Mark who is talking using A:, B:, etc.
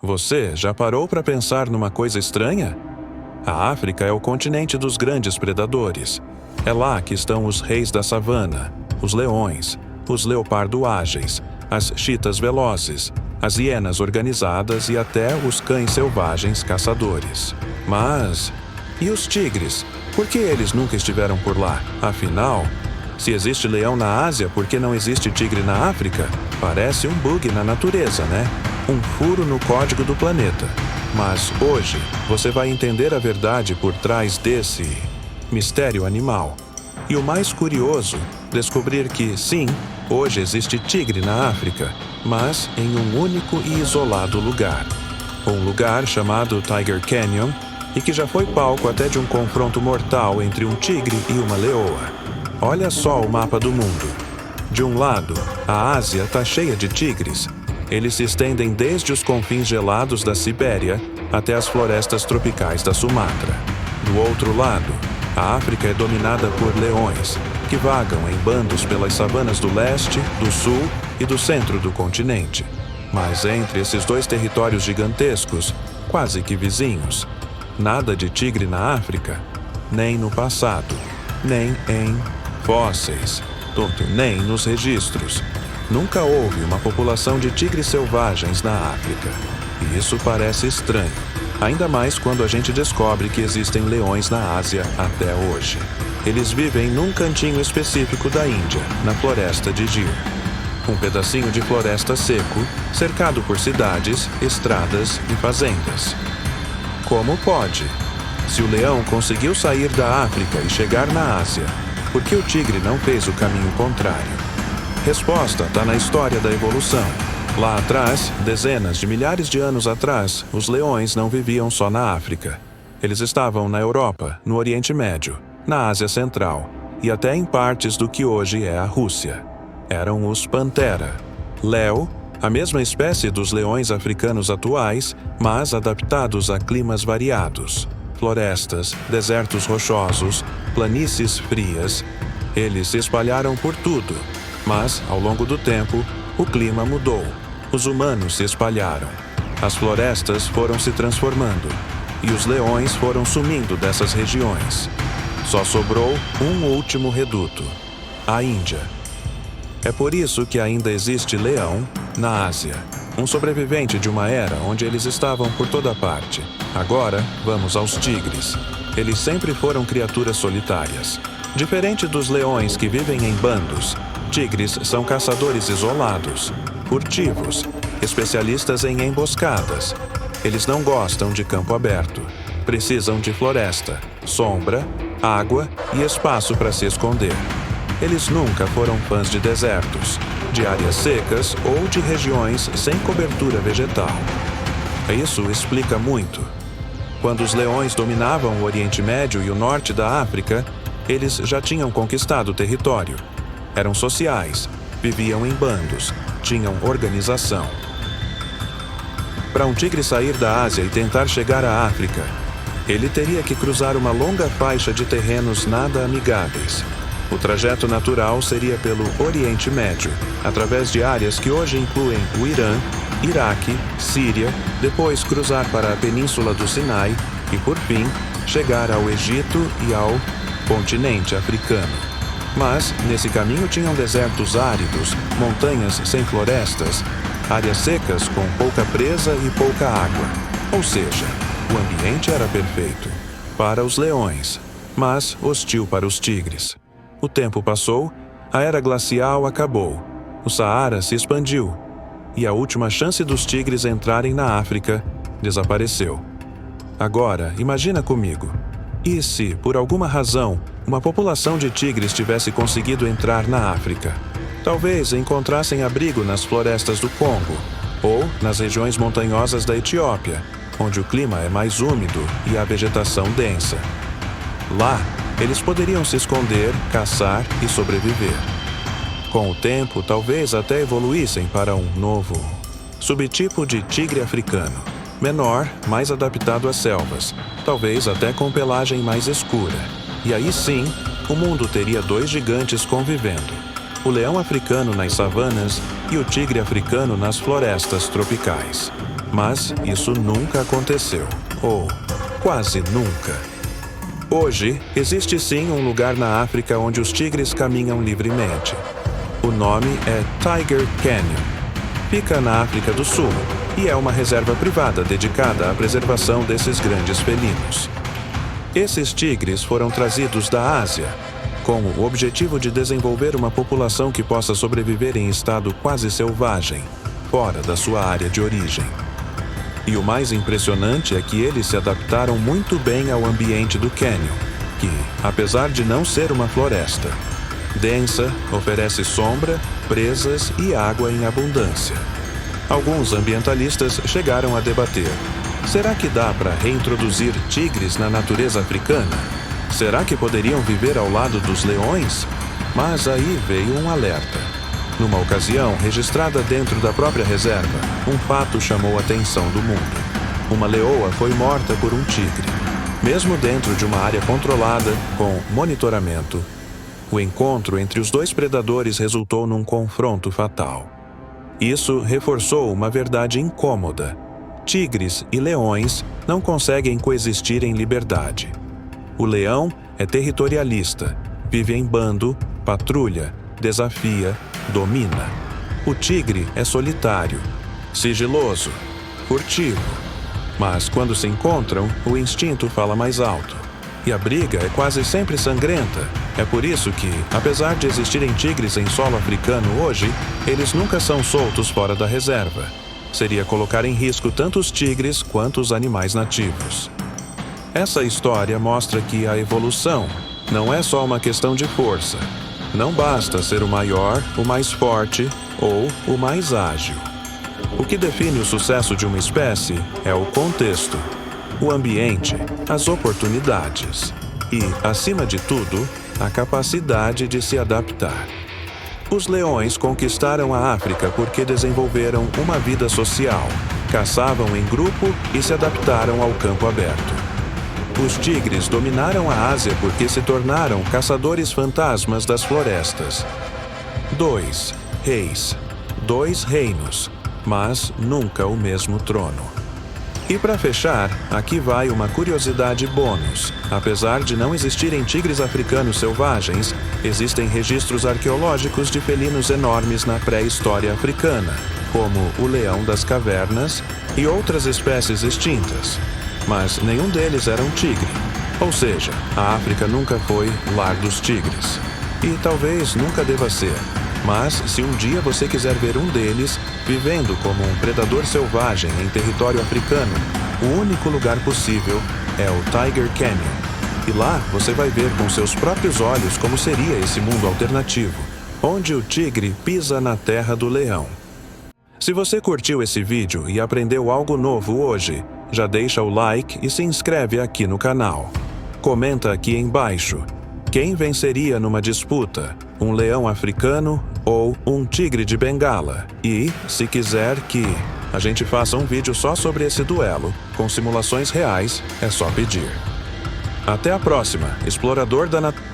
A: Você já parou para pensar numa coisa estranha? A África é o continente dos grandes predadores. É lá que estão os reis da savana, os leões, os leopardo ágeis, as chitas velozes, as hienas organizadas e até os cães selvagens caçadores. Mas, e os tigres? Por que eles nunca estiveram por lá? Afinal, se existe leão na Ásia, por que não existe tigre na África? Parece um bug na natureza, né? Um furo no código do planeta. Mas hoje, você vai entender a verdade por trás desse mistério animal. E o mais curioso, descobrir que, sim, hoje existe tigre na África, mas em um único e isolado lugar. Um lugar chamado Tiger Canyon e que já foi palco até de um confronto mortal entre um tigre e uma leoa. Olha só o mapa do mundo. De um lado, a Ásia está cheia de tigres. Eles se estendem desde os confins gelados da Sibéria até as florestas tropicais da Sumatra. Do outro lado, a África é dominada por leões, que vagam em bandos pelas savanas do leste, do sul e do centro do continente. Mas entre esses dois territórios gigantescos, quase que vizinhos, nada de tigre na África, nem no passado, nem em fósseis, nem nos registros. Nunca houve uma população de tigres selvagens na África. E isso parece estranho, ainda mais quando a gente descobre que existem leões na Ásia até hoje. Eles vivem num cantinho específico da Índia, na floresta de Gir. Um pedacinho de floresta seco, cercado por cidades, estradas e fazendas. Como pode? Se o leão conseguiu sair da África e chegar na Ásia, por que o tigre não fez o caminho contrário? Resposta está na história da evolução. Lá atrás, dezenas de milhares de anos atrás, os leões não viviam só na África. Eles estavam na Europa, no Oriente Médio, na Ásia Central e até em partes do que hoje é a Rússia. Eram os pantera. Leo, a mesma espécie dos leões africanos atuais, mas adaptados a climas variados. Florestas, desertos rochosos, planícies frias. Eles se espalharam por tudo, mas, ao longo do tempo, o clima mudou. Os humanos se espalharam. As florestas foram se transformando e os leões foram sumindo dessas regiões. Só sobrou um último reduto: a Índia. É por isso que ainda existe leão na Ásia. Um sobrevivente de uma era onde eles estavam por toda parte. Agora, vamos aos tigres. Eles sempre foram criaturas solitárias. Diferente dos leões que vivem em bandos, tigres são caçadores isolados, furtivos, especialistas em emboscadas. Eles não gostam de campo aberto. Precisam de floresta, sombra, água e espaço para se esconder. Eles nunca foram fãs de desertos, de áreas secas ou de regiões sem cobertura vegetal. Isso explica muito. Quando os leões dominavam o Oriente Médio e o norte da África, eles já tinham conquistado o território. Eram sociais, viviam em bandos, tinham organização. Para um tigre sair da Ásia e tentar chegar à África, ele teria que cruzar uma longa faixa de terrenos nada amigáveis. O trajeto natural seria pelo Oriente Médio, através de áreas que hoje incluem o Irã, Iraque, Síria, depois cruzar para a Península do Sinai e, por fim, chegar ao Egito e ao continente africano. Mas, nesse caminho tinham desertos áridos, montanhas sem florestas, áreas secas com pouca presa e pouca água. Ou seja, o ambiente era perfeito para os leões, mas hostil para os tigres. O tempo passou, a era glacial acabou, o Saara se expandiu e a última chance dos tigres entrarem na África desapareceu. Agora, imagina comigo. E se, por alguma razão, uma população de tigres tivesse conseguido entrar na África? Talvez encontrassem abrigo nas florestas do Congo ou nas regiões montanhosas da Etiópia, onde o clima é mais úmido e a vegetação densa. Lá, eles poderiam se esconder, caçar e sobreviver. Com o tempo, talvez até evoluíssem para um novo subtipo de tigre africano, menor, mais adaptado às selvas, talvez até com pelagem mais escura. E aí sim, o mundo teria dois gigantes convivendo: o leão africano nas savanas e o tigre africano nas florestas tropicais. Mas isso nunca aconteceu, ou quase nunca. Hoje, existe sim um lugar na África onde os tigres caminham livremente. O nome é Tiger Canyon. Fica na África do Sul e é uma reserva privada dedicada à preservação desses grandes felinos. Esses tigres foram trazidos da Ásia, com o objetivo de desenvolver uma população que possa sobreviver em estado quase selvagem, fora da sua área de origem. E o mais impressionante é que eles se adaptaram muito bem ao ambiente do cânion, que, apesar de não ser uma floresta densa, oferece sombra, presas e água em abundância. Alguns ambientalistas chegaram a debater: será que dá para reintroduzir tigres na natureza africana? Será que poderiam viver ao lado dos leões? Mas aí veio um alerta. Numa ocasião, registrada dentro da própria reserva, um fato chamou a atenção do mundo. Uma leoa foi morta por um tigre, mesmo dentro de uma área controlada, com monitoramento. O encontro entre os dois predadores resultou num confronto fatal. Isso reforçou uma verdade incômoda: tigres e leões não conseguem coexistir em liberdade. O leão é territorialista, vive em bando, patrulha, desafia, domina. O tigre é solitário, sigiloso, furtivo. Mas quando se encontram, o instinto fala mais alto. E a briga é quase sempre sangrenta. É por isso que, apesar de existirem tigres em solo africano hoje, eles nunca são soltos fora da reserva. Seria colocar em risco tanto os tigres quanto os animais nativos. Essa história mostra que a evolução não é só uma questão de força. Não basta ser o maior, o mais forte ou o mais ágil. O que define o sucesso de uma espécie é o contexto, o ambiente, as oportunidades e, acima de tudo, a capacidade de se adaptar. Os leões conquistaram a África porque desenvolveram uma vida social, caçavam em grupo e se adaptaram ao campo aberto. Os tigres dominaram a Ásia porque se tornaram caçadores fantasmas das florestas. 2 reis, 2 reinos, mas nunca o mesmo trono. E para fechar, aqui vai uma curiosidade bônus. Apesar de não existirem tigres africanos selvagens, existem registros arqueológicos de felinos enormes na pré-história africana, como o leão das cavernas e outras espécies extintas. Mas nenhum deles era um tigre. Ou seja, a África nunca foi lar dos tigres. E talvez nunca deva ser. Mas, se um dia você quiser ver um deles vivendo como um predador selvagem em território africano, o único lugar possível é o Tiger Canyon. E lá você vai ver com seus próprios olhos como seria esse mundo alternativo, onde o tigre pisa na terra do leão. Se você curtiu esse vídeo e aprendeu algo novo hoje, já deixa o like e se inscreve aqui no canal. Comenta aqui embaixo: quem venceria numa disputa, um leão africano ou um tigre de Bengala? E, se quiser que a gente faça um vídeo só sobre esse duelo, com simulações reais, é só pedir. Até a próxima, explorador da natureza.